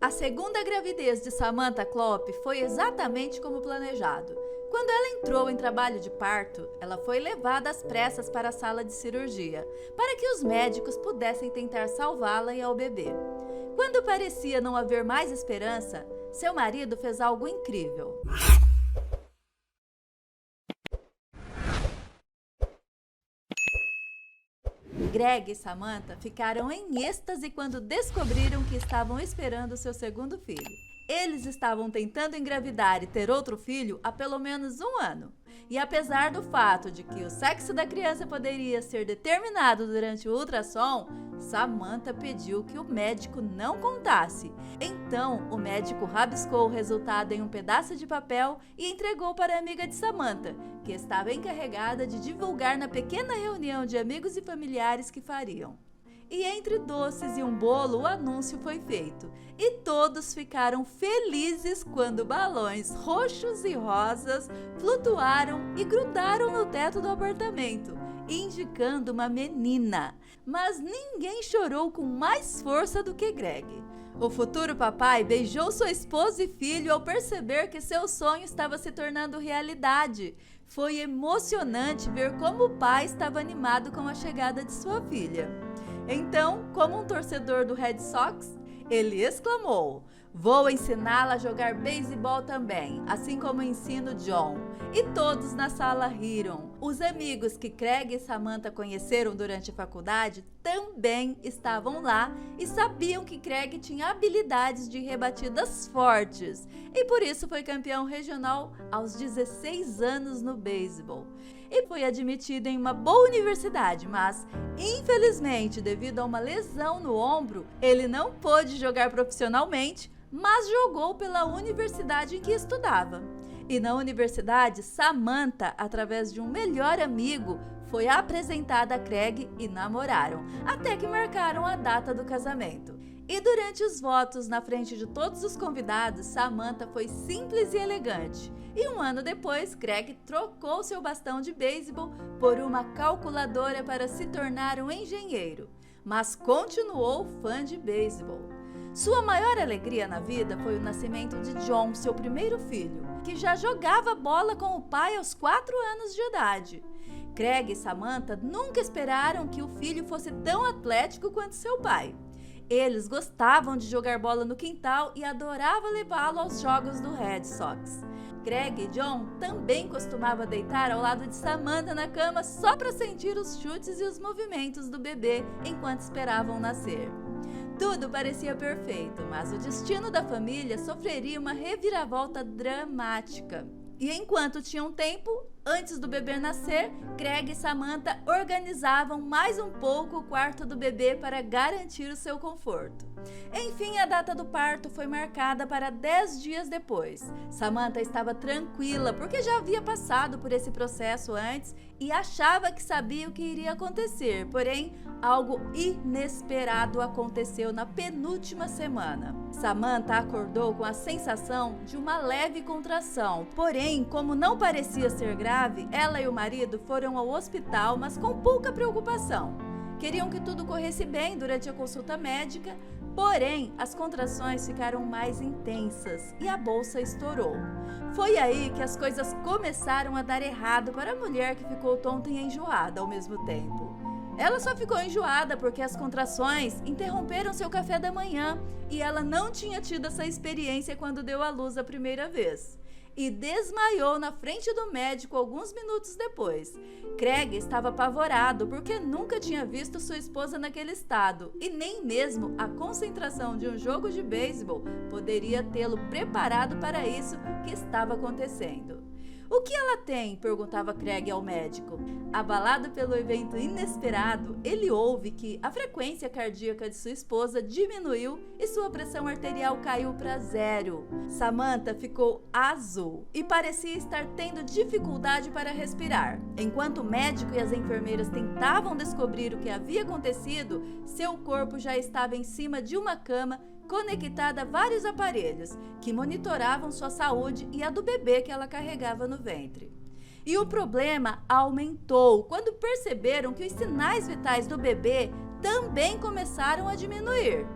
A segunda gravidez de Samantha Klopp foi exatamente como planejado. Quando ela entrou em trabalho de parto, ela foi levada às pressas para a sala de cirurgia, para que os médicos pudessem tentar salvá-la e ao bebê. Quando parecia não haver mais esperança, seu marido fez algo incrível. Greg e Samantha ficaram em êxtase quando descobriram que estavam esperando seu segundo filho. Eles estavam tentando engravidar e ter outro filho há pelo menos um ano. E apesar do fato de que o sexo da criança poderia ser determinado durante o ultrassom, Samantha pediu que o médico não contasse. Então, o médico rabiscou o resultado em um pedaço de papel e entregou para a amiga de Samantha, que estava encarregada de divulgar na pequena reunião de amigos e familiares que fariam. E entre doces e um bolo, o anúncio foi feito. E todos ficaram felizes quando balões roxos e rosas flutuaram e grudaram no teto do apartamento, indicando uma menina. Mas ninguém chorou com mais força do que Greg. O futuro papai beijou sua esposa e filho ao perceber que seu sonho estava se tornando realidade. Foi emocionante ver como o pai estava animado com a chegada de sua filha. Então, como um torcedor do Red Sox, ele exclamou: "Vou ensiná-la a jogar beisebol também, assim como ensino John." E todos na sala riram. Os amigos que Craig e Samantha conheceram durante a faculdade também estavam lá e sabiam que Craig tinha habilidades de rebatidas fortes e por isso foi campeão regional aos 16 anos no beisebol. E foi admitido em uma boa universidade, mas, infelizmente, devido a uma lesão no ombro, ele não pôde jogar profissionalmente, mas jogou pela universidade em que estudava. E na universidade, Samantha, através de um melhor amigo, foi apresentada a Craig e namoraram, até que marcaram a data do casamento. E durante os votos, na frente de todos os convidados, Samantha foi simples e elegante. E um ano depois, Craig trocou seu bastão de beisebol por uma calculadora para se tornar um engenheiro, mas continuou fã de beisebol. Sua maior alegria na vida foi o nascimento de John, seu primeiro filho, que já jogava bola com o pai aos 4 anos de idade. Craig e Samantha nunca esperaram que o filho fosse tão atlético quanto seu pai. Eles gostavam de jogar bola no quintal e adoravam levá-lo aos jogos do Red Sox. Greg e John também costumavam deitar ao lado de Samantha na cama só para sentir os chutes e os movimentos do bebê enquanto esperavam nascer. Tudo parecia perfeito, mas o destino da família sofreria uma reviravolta dramática. E enquanto tinham tempo, antes do bebê nascer, Craig e Samantha organizavam mais um pouco o quarto do bebê para garantir o seu conforto. Enfim, a data do parto foi marcada para 10 dias depois. Samantha estava tranquila porque já havia passado por esse processo antes e achava que sabia o que iria acontecer, porém, algo inesperado aconteceu na penúltima semana. Samantha acordou com a sensação de uma leve contração, porém, como não parecia ser grave, ela e o marido foram ao hospital, mas com pouca preocupação. Queriam que tudo corresse bem durante a consulta médica, porém, as contrações ficaram mais intensas e a bolsa estourou. Foi aí que as coisas começaram a dar errado para a mulher que ficou tonta e enjoada ao mesmo tempo. Ela só ficou enjoada porque as contrações interromperam seu café da manhã e ela não tinha tido essa experiência quando deu à luz a primeira vez. E desmaiou na frente do médico alguns minutos depois. Craig estava apavorado porque nunca tinha visto sua esposa naquele estado e nem mesmo a concentração de um jogo de beisebol poderia tê-lo preparado para isso que estava acontecendo. "O que ela tem?", perguntava Craig ao médico. Abalado pelo evento inesperado, ele ouve que a frequência cardíaca de sua esposa diminuiu e sua pressão arterial caiu para 0. Samantha ficou azul e parecia estar tendo dificuldade para respirar. Enquanto o médico e as enfermeiras tentavam descobrir o que havia acontecido, seu corpo já estava em cima de uma cama conectada a vários aparelhos que monitoravam sua saúde e a do bebê que ela carregava no ventre. E o problema aumentou quando perceberam que os sinais vitais do bebê também começaram a diminuir.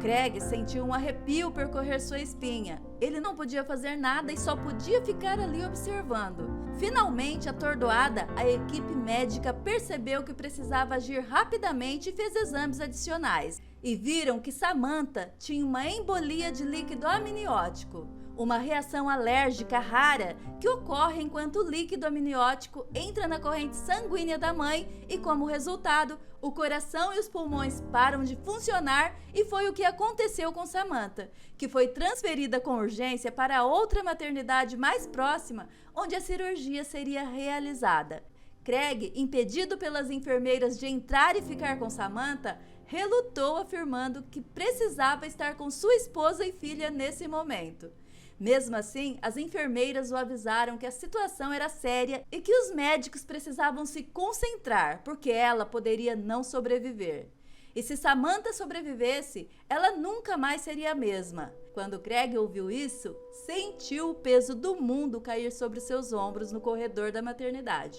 Craig sentiu um arrepio percorrer sua espinha. Ele não podia fazer nada e só podia ficar ali observando. Finalmente, atordoada, a equipe médica percebeu que precisava agir rapidamente e fez exames adicionais. E viram que Samantha tinha uma embolia de líquido amniótico, uma reação alérgica rara que ocorre enquanto o líquido amniótico entra na corrente sanguínea da mãe e, como resultado, o coração e os pulmões param de funcionar, e foi o que aconteceu com Samantha, que foi transferida com urgência para outra maternidade mais próxima, onde a cirurgia seria realizada. Craig, impedido pelas enfermeiras de entrar e ficar com Samantha, relutou, afirmando que precisava estar com sua esposa e filha nesse momento. Mesmo assim, as enfermeiras o avisaram que a situação era séria e que os médicos precisavam se concentrar, porque ela poderia não sobreviver. E se Samantha sobrevivesse, ela nunca mais seria a mesma. Quando Craig ouviu isso, sentiu o peso do mundo cair sobre seus ombros no corredor da maternidade.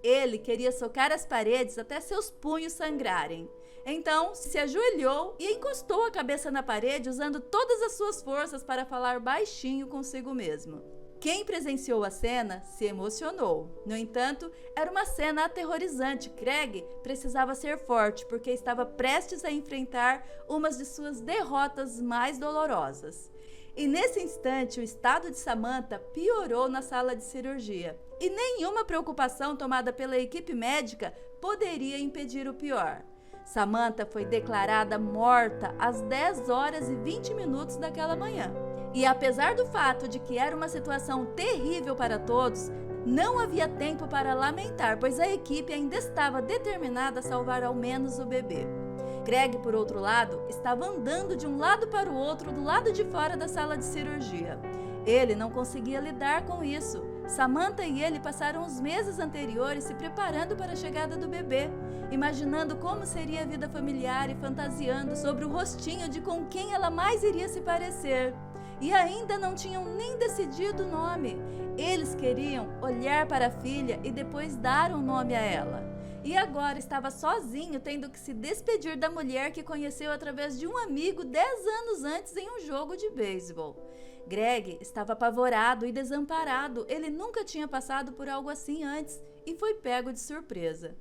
Ele queria socar as paredes até seus punhos sangrarem. Então, se ajoelhou e encostou a cabeça na parede, usando todas as suas forças para falar baixinho consigo mesmo. Quem presenciou a cena se emocionou. No entanto, era uma cena aterrorizante. Craig precisava ser forte, porque estava prestes a enfrentar uma de suas derrotas mais dolorosas. E nesse instante, o estado de Samantha piorou na sala de cirurgia. E nenhuma preocupação tomada pela equipe médica poderia impedir o pior. Samantha foi declarada morta às 10 horas e 20 minutos daquela manhã. E apesar do fato de que era uma situação terrível para todos, não havia tempo para lamentar, pois a equipe ainda estava determinada a salvar ao menos o bebê. Craig, por outro lado, estava andando de um lado para o outro do lado de fora da sala de cirurgia. Ele não conseguia lidar com isso. Samantha e ele passaram os meses anteriores se preparando para a chegada do bebê, imaginando como seria a vida familiar e fantasiando sobre o rostinho de com quem ela mais iria se parecer. E ainda não tinham nem decidido o nome. Eles queriam olhar para a filha e depois dar um nome a ela. E agora estava sozinho, tendo que se despedir da mulher que conheceu através de um amigo 10 anos antes em um jogo de beisebol. Greg estava apavorado e desamparado. Ele nunca tinha passado por algo assim antes e foi pego de surpresa.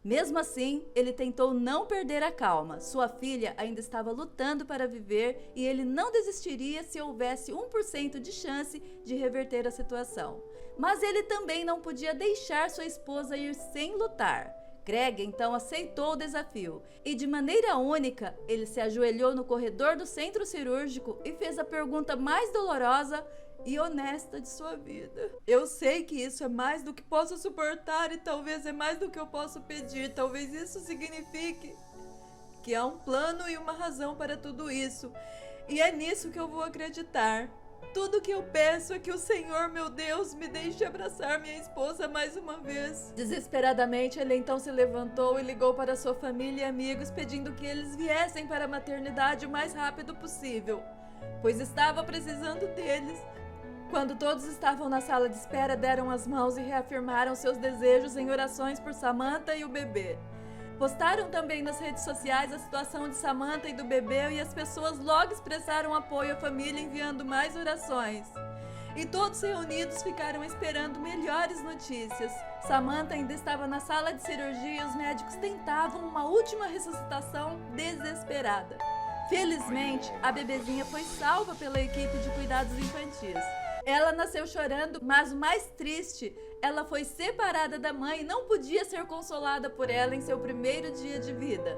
Mesmo assim, ele tentou não perder a calma. Sua filha ainda estava lutando para viver e ele não desistiria se houvesse 1% de chance de reverter a situação. Mas ele também não podia deixar sua esposa ir sem lutar. Craig então aceitou o desafio e, de maneira única, ele se ajoelhou no corredor do centro cirúrgico e fez a pergunta mais dolorosa e honesta de sua vida. Eu sei que isso é mais do que posso suportar e talvez é mais do que eu posso pedir. Talvez isso signifique que há um plano e uma razão para tudo isso. E é nisso que eu vou acreditar. Tudo que eu peço é que o Senhor, meu Deus, me deixe abraçar minha esposa mais uma vez. Desesperadamente, ele então se levantou e ligou para sua família e amigos, pedindo que eles viessem para a maternidade o mais rápido possível, pois estava precisando deles. Quando todos estavam na sala de espera, deram as mãos e reafirmaram seus desejos em orações por Samantha e o bebê. Postaram também nas redes sociais a situação de Samantha e do bebê, e as pessoas logo expressaram apoio à família, enviando mais orações. E todos reunidos ficaram esperando melhores notícias. Samantha ainda estava na sala de cirurgia e os médicos tentavam uma última ressuscitação desesperada. Felizmente, a bebezinha foi salva pela equipe de cuidados infantis. Ela nasceu chorando, mas o mais triste, ela foi separada da mãe e não podia ser consolada por ela em seu primeiro dia de vida.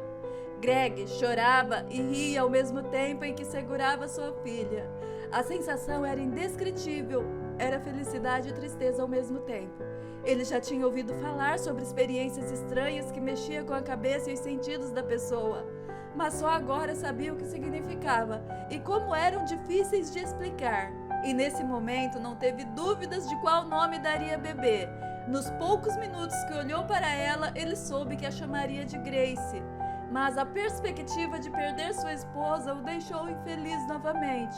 Greg chorava e ria ao mesmo tempo em que segurava sua filha. A sensação era indescritível, era felicidade e tristeza ao mesmo tempo. Ele já tinha ouvido falar sobre experiências estranhas que mexiam com a cabeça e os sentidos da pessoa, mas só agora sabia o que significava e como eram difíceis de explicar. E nesse momento não teve dúvidas de qual nome daria bebê. Nos poucos minutos que olhou para ela, ele soube que a chamaria de Grace. Mas a perspectiva de perder sua esposa o deixou infeliz novamente.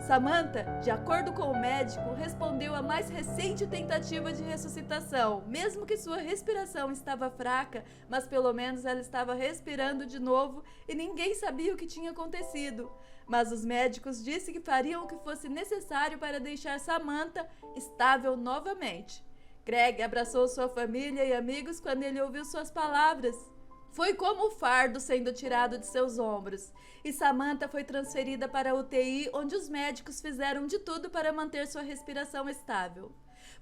Samantha, de acordo com o médico, respondeu à mais recente tentativa de ressuscitação, mesmo que sua respiração estava fraca, mas pelo menos ela estava respirando de novo e ninguém sabia o que tinha acontecido. Mas os médicos disseram que fariam o que fosse necessário para deixar Samantha estável novamente. Greg abraçou sua família e amigos quando ele ouviu suas palavras. Foi como um fardo sendo tirado de seus ombros, e Samantha foi transferida para a UTI, onde os médicos fizeram de tudo para manter sua respiração estável.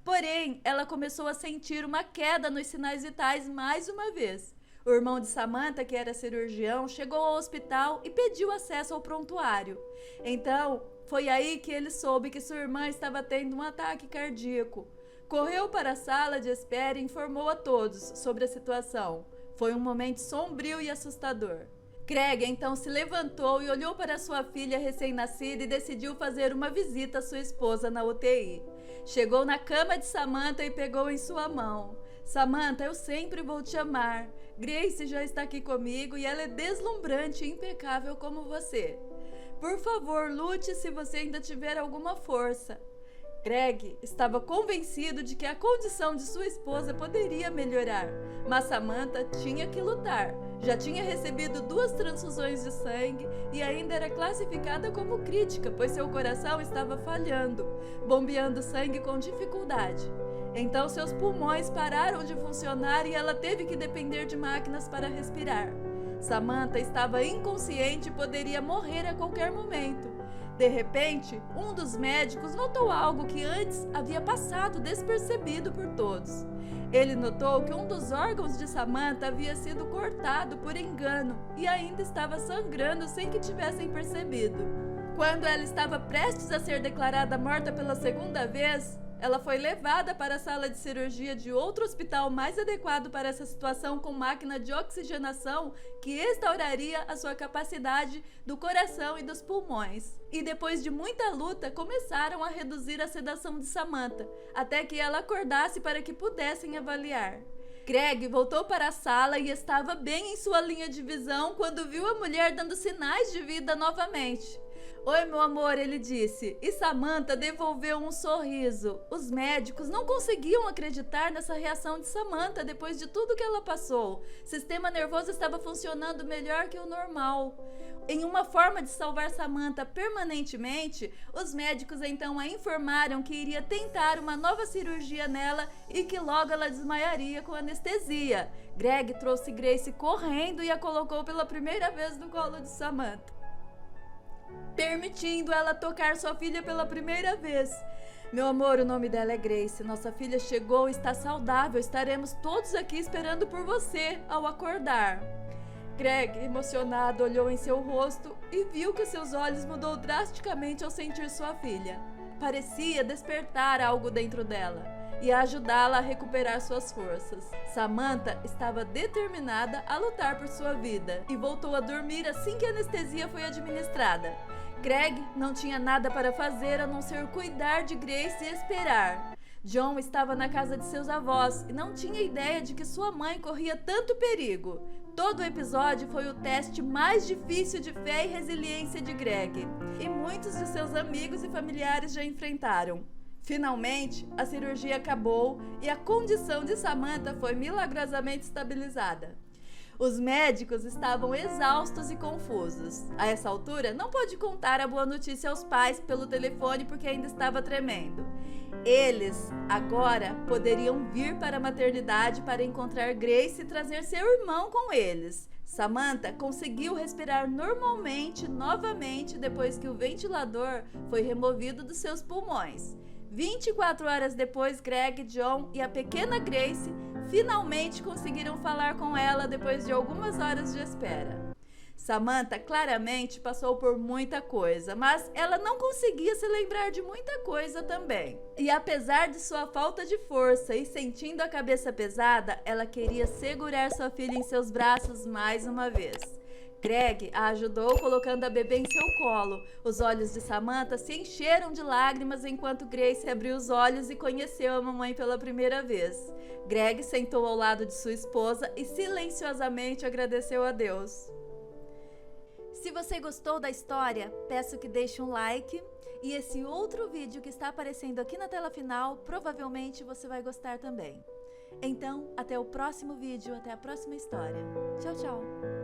Porém, ela começou a sentir uma queda nos sinais vitais mais uma vez. O irmão de Samantha, que era cirurgião, chegou ao hospital e pediu acesso ao prontuário. Então, foi aí que ele soube que sua irmã estava tendo um ataque cardíaco. Correu para a sala de espera e informou a todos sobre a situação. Foi um momento sombrio e assustador. Greg então se levantou e olhou para sua filha recém-nascida e decidiu fazer uma visita à sua esposa na UTI. Chegou na cama de Samantha e pegou em sua mão. Samantha, eu sempre vou te amar. Grace já está aqui comigo e ela é deslumbrante e impecável como você. Por favor, lute se você ainda tiver alguma força. Greg estava convencido de que a condição de sua esposa poderia melhorar, mas Samantha tinha que lutar. Já tinha recebido 2 transfusões de sangue e ainda era classificada como crítica, pois seu coração estava falhando, bombeando sangue com dificuldade. Então seus pulmões pararam de funcionar e ela teve que depender de máquinas para respirar. Samantha estava inconsciente e poderia morrer a qualquer momento. De repente, um dos médicos notou algo que antes havia passado despercebido por todos. Ele notou que um dos órgãos de Samantha havia sido cortado por engano e ainda estava sangrando sem que tivessem percebido. Quando ela estava prestes a ser declarada morta pela segunda vez, ela foi levada para a sala de cirurgia de outro hospital mais adequado para essa situação, com máquina de oxigenação que restauraria a sua capacidade do coração e dos pulmões. E depois de muita luta, começaram a reduzir a sedação de Samantha, até que ela acordasse para que pudessem avaliar. Greg voltou para a sala e estava bem em sua linha de visão quando viu a mulher dando sinais de vida novamente. Oi, meu amor, ele disse, e Samantha devolveu um sorriso. Os médicos não conseguiam acreditar nessa reação de Samantha depois de tudo que ela passou. O sistema nervoso estava funcionando melhor que o normal. Em uma forma de salvar Samantha permanentemente, os médicos então a informaram que iria tentar uma nova cirurgia nela e que logo ela desmaiaria com anestesia. Greg trouxe Grace correndo e a colocou pela primeira vez no colo de Samantha, permitindo ela tocar sua filha pela primeira vez. Meu amor, o nome dela é Grace. Nossa filha chegou, está saudável. Estaremos todos aqui esperando por você ao acordar. Greg, emocionado, olhou em seu rosto e viu que seus olhos mudou drasticamente ao sentir sua filha. Parecia despertar algo dentro dela e ajudá-la a recuperar suas forças. Samantha estava determinada a lutar por sua vida e voltou a dormir assim que a anestesia foi administrada. Greg não tinha nada para fazer a não ser cuidar de Grace e esperar. John estava na casa de seus avós e não tinha ideia de que sua mãe corria tanto perigo. Todo o episódio foi o teste mais difícil de fé e resiliência de Greg, e muitos de seus amigos e familiares já enfrentaram. Finalmente, a cirurgia acabou e a condição de Samantha foi milagrosamente estabilizada. Os médicos estavam exaustos e confusos. A essa altura, não pôde contar a boa notícia aos pais pelo telefone porque ainda estava tremendo. Eles, agora, poderiam vir para a maternidade para encontrar Grace e trazer seu irmão com eles. Samantha conseguiu respirar normalmente novamente depois que o ventilador foi removido dos seus pulmões. 24 horas depois, Greg, John e a pequena Grace finalmente conseguiram falar com ela depois de algumas horas de espera. Samantha claramente passou por muita coisa, mas ela não conseguia se lembrar de muita coisa também. E apesar de sua falta de força e sentindo a cabeça pesada, ela queria segurar sua filha em seus braços mais uma vez. Greg a ajudou colocando a bebê em seu colo. Os olhos de Samantha se encheram de lágrimas enquanto Grace abriu os olhos e conheceu a mamãe pela primeira vez. Greg sentou ao lado de sua esposa e silenciosamente agradeceu a Deus. Se você gostou da história, peço que deixe um like. E esse outro vídeo que está aparecendo aqui na tela final, provavelmente você vai gostar também. Então, até o próximo vídeo, até a próxima história. Tchau, tchau!